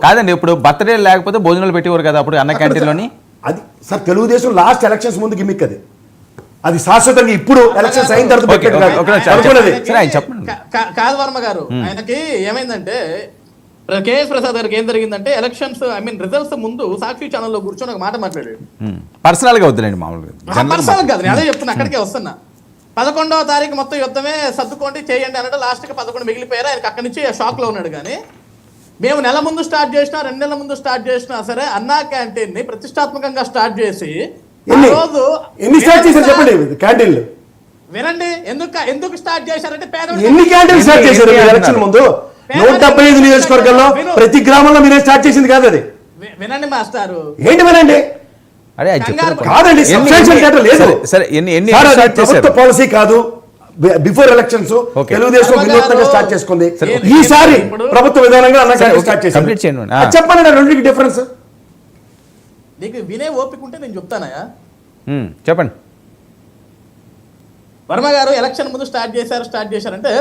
కాదండి, ఇప్పుడు బర్త్డే లేకపోతే భోజనాలు పెట్టేవారు కదా అప్పుడు అన్న క్యాంటీన్లోని. అది సార్ తెలుగుదేశం లాస్ట్ ఎలక్షన్స్ ముందు గిమ్మిక్ అది శాశ్వతంగా ఇప్పుడు ఎలక్షన్స్ అయిన తర్వాత చెప్పండి. కాదు వర్మ గారు, ఆయనకి ఏమైందంటే కేఎస్ ప్రసాద్ గారికి ఏం జరిగిందంటే ఎలక్షన్స్ రిజల్ట్స్ ముందు సాక్షి ఛానల్లో కూర్చొని ఒక మాట మాట్లాడాడు. పర్సనల్ గా వద్దులేండి, మామూలుగా పర్సనల్ కాదు, నేను అదే చెప్తున్నా, అక్కడికే వస్తున్నా. 11వ తారీఖు మొత్తం యుద్ధమే సర్దుకోండి చేయండి అన్నట్టు లాస్ట్కి 11 మిగిలిపోయారు. ఆయనకి అక్కడి నుంచి షాక్ లో ఉన్నాడు. కానీ మేము నెల ముందు స్టార్ట్ చేసినా 2 నెలల ముందు స్టార్ట్ చేసినా సరే అన్నా క్యాంటీన్ ని ప్రతిష్టాత్మకంగా స్టార్ట్ చేసి రోజు ఎన్ని స్టార్ట్ చేశారు చెప్పండి క్యాంటీన్లు. వినండి, ఎందుకు స్టార్ట్ చేశారంటే ఎన్ని క్యాంటీన్ స్టార్ట్ చేశారు ఎలక్షన్ ముందు? 175 నియోజకవర్గాల్లో ప్రతి గ్రామంలో మీరే స్టార్ట్ చేసింది కాదు అది. వినండి మాస్టారు, ఏంటి వినండి. కాదండి, ప్రభుత్వ పాలసీ కాదు. బిఫోర్ ఎలక్షన్స్ తెలుగుదేశం వినూత్నంగా స్టార్ట్ చేసుకుంది. ఈసారి ప్రభుత్వ విధానంగా అన్న స్టార్ట్ చేసింది. చెప్పండి రెండింటికి డిఫరెన్స్. నీకు వినే ఓపిక ఉంటే నేను చెప్తానయా. చెప్పండి. వర్మ గారు ఎలక్షన్ ముందు స్టార్ట్ చేశారంటే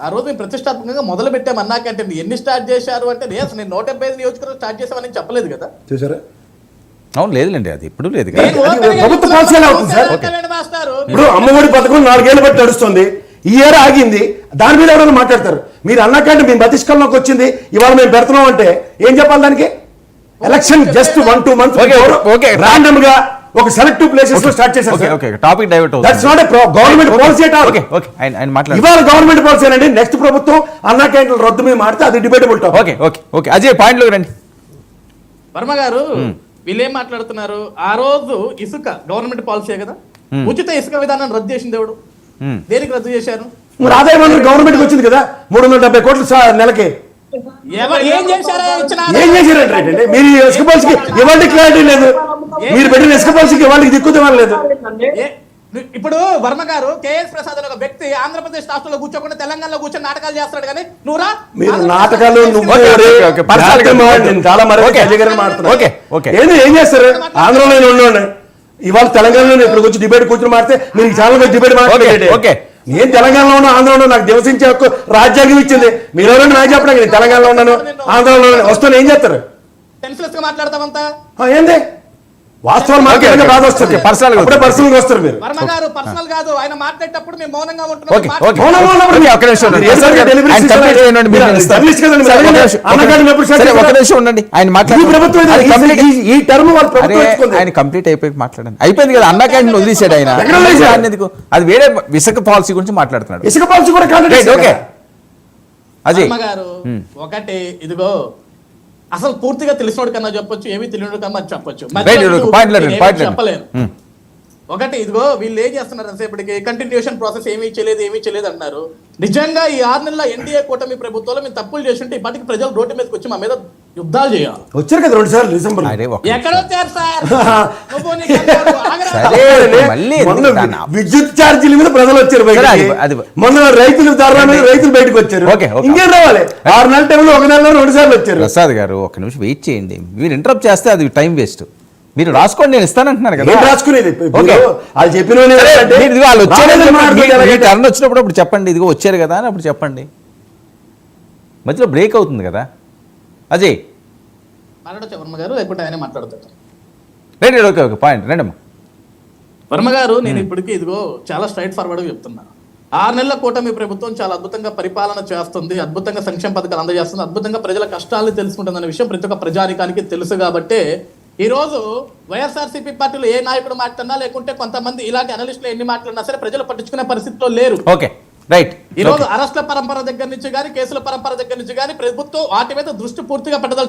ఆ రోజు మేము ప్రతిష్టాత్మకంగా మొదలు పెట్టాం అన్నా క్యాంటీన్. ఎన్ని స్టార్ట్ చేశారు అంటే నేను 175 నియోజకవర్గం స్టార్ట్ చేసామని చెప్పలేదు కదా. చూసారా? అవును, లేదులేండి, అది ఇప్పుడు లేదు. ప్రభుత్వ పాలసీ ఎలా అవుతుంది సార్? ఇప్పుడు అమ్మఒడి పథకం 4 ఏళ్ళు బట్టి నడుస్తుంది, ఈ ఇయర్ ఆగింది. దాని మీద ఎవరైనా మాట్లాడతారు. మీరు అన్నా క్యాంటీన్ మేము బతిష్కల్లోకి వచ్చింది ఇవాళ మేము పెడుతున్నాం అంటే ఏం చెప్పాలి దానికి? ఎలక్షన్ జస్ట్ 1-2 మంత్స్ రాండమ్ గా ఒక సెలెక్టివ్ ప్లేసెస్ లో స్టార్ట్ చేశారు. టాపిక్ డైవర్ట్ అవుతుంది. That's not a government policy at all. ఇవాళ గవర్నమెంట్ పాలసీ అండి. నెక్స్ట్ ప్రభుత్వం అన్నా క్యాంటీన్ రద్దు మీద మాడితే అది debatable topic. Okay Ajay point లోకి రండి. వర్మ గారు వీళ్ళేం మాట్లాడుతున్నారు? ఆ రోజు ఇసుక గవర్నమెంట్ పాలసీ కదా, ఉచిత ఇసుక విధానం రద్దు చేసింది ఎవడు? దేనికి రద్దు చేశారు? మరి ఆదాయ మంత్రి గవర్నమెంట్ వచ్చింది కదా 370 కోట్లు నెలకి. ఏం చేశారంటే మీరు ఇసుక పాలసీకి ఇవాళ క్లారిటీ లేదు. మీరు పెట్టిన ఇసుక పాలసీకి ఇవాళకి దిక్కుతే లేదు. ఇప్పుడు వర్మ గారు కేఎస్ ప్రసాద్ ఒక వ్యక్తి ఆంధ్రప్రదేశ్ రాష్ట్రంలో కూర్చోకుండా తెలంగాణలో కూర్చొని నాటకాలు చేస్తాడు. కానీ నువ్వురా నాటకాలు ఏం చేస్తారు? ఆంధ్రలో ఉండండి, ఇవాళ తెలంగాణలో ఇప్పుడు వచ్చి డిబేట్ కూర్చొని మారితే మీరు ఛానల్ డిబేట్ మాట్లాడే. నేను తెలంగాణలో ఉన్నా ఆంధ్రలో నాకు నివసించే హక్కు రాజ్యాంగం ఇచ్చింది. మీరు ఎవరైనా నాకు చెప్పడానికి నేను తెలంగాణలో ఉన్నాను ఆంధ్రలో వస్తాను ఏం చేస్తారు? సెన్స్లెస్ గా మాట్లాడతామంతా ఏంది వాస్తవాలు మాట్లాడే బాధ వస్తుంది. పర్సనల్ వస్తారు మీరు. వర్మ గారు పర్సనల్ కాదు, ఆయన మాట్లాడేటప్పుడు మేము మౌనంగా ఉంటున్నాం. ఆయన కంప్లీట్ అయిపోయి మాట్లాడండి. అయిపోయింది కదా, అన్నా క్యాంటీన్ వదిలేసాడు ఆయన. అది వేరే ఇసుక పాలసీ గురించి మాట్లాడుతున్నాడు. ఇసుక పాలసీ కూడా ఓకే అజయ్ గారు ఒకటి ఇదిగో అసలు పూర్తిగా తెలిసినోడు కన్నా చెప్పొచ్చు, ఏమీ తెలియనోడు కన్నా చెప్పొచ్చు. చెప్పలేను. ఒకటి ఇదిగో వీళ్ళు ఏం చేస్తున్నారు అంతసేపటికి కంటిన్యూషన్ ప్రాసెస్ ఏమీ చేయలేదు అన్నారు. నిజంగా ఈ 6 నెలల ఎన్డీఏ కూటమి ప్రభుత్వంలో మేము తప్పులు చేస్తుంటే ఇప్పటికి ప్రజలు రోడ్డు మీదకి వచ్చి మా మీద యుద్ధాలు చేయాలి. వచ్చారు కదా 2 సార్లు డిసెంబర్. ఎక్కడొచ్చారు సార్? విద్యుత్ ఛార్జీల మీద ప్రజలు వచ్చారు. మొన్న రైతులు బయటకు వచ్చారు. ఇంకేం రావాలి? 6 నెలల టైంలో 1 నెలలో 2 సార్లు వచ్చారు. ప్రసాద్ గారు ఒక నిమిషం వెయిట్ చేయండి. మీరు ఇంటరప్ట్ చేస్తే అది టైం వేస్ట్. మీరు రాసుకోండి, నేను ఇస్తానంటున్నారు కదా. రాసుకునేది వాళ్ళు చెప్పిన టర్న్ వచ్చినప్పుడు అప్పుడు చెప్పండి, ఇదిగో వచ్చారు కదా అని అప్పుడు చెప్పండి. మధ్యలో బ్రేక్ అవుతుంది కదా. అజయ్ వర్మ గారు లేకుంటే ఆయన మాట్లాడుతారు. రండి. ఓకే పాయింట్ రండమ్మా. వర్మ గారు నేను ఇప్పటికీ ఇదిగో చాలా స్ట్రైట్ ఫార్వర్డ్గా చెప్తున్నా. 6 నెలల కూటమి ప్రభుత్వం చాలా అద్భుతంగా పరిపాలన చేస్తుంది, అద్భుతంగా సంక్షేమ పథకాలు అందజేస్తుంది, అద్భుతంగా ప్రజల కష్టాలను తెలుసుకుంటుందన్న విషయం ప్రతి ఒక్క ప్రజానికానికి తెలుసు. కాబట్టి ఈ రోజు వైఎస్ఆర్సీపీ పార్టీలో ఏ నాయకుడు మాట్లాడినా లేకుంటే కొంతమంది ఇలాంటి అనలిస్టులు ఎన్ని మాట్లాడినా సరే ప్రజలు పట్టించుకునే పరిస్థితిలో లేరు. Okay right. ఈ రోజు అరెస్ట్ల పరంపర దగ్గర నుంచి కానీ కేసుల పరంపర దగ్గర నుంచి కానీ ప్రభుత్వం వాటి మీద దృష్టి పూర్తిగా పెట్టదలుచుకుంది.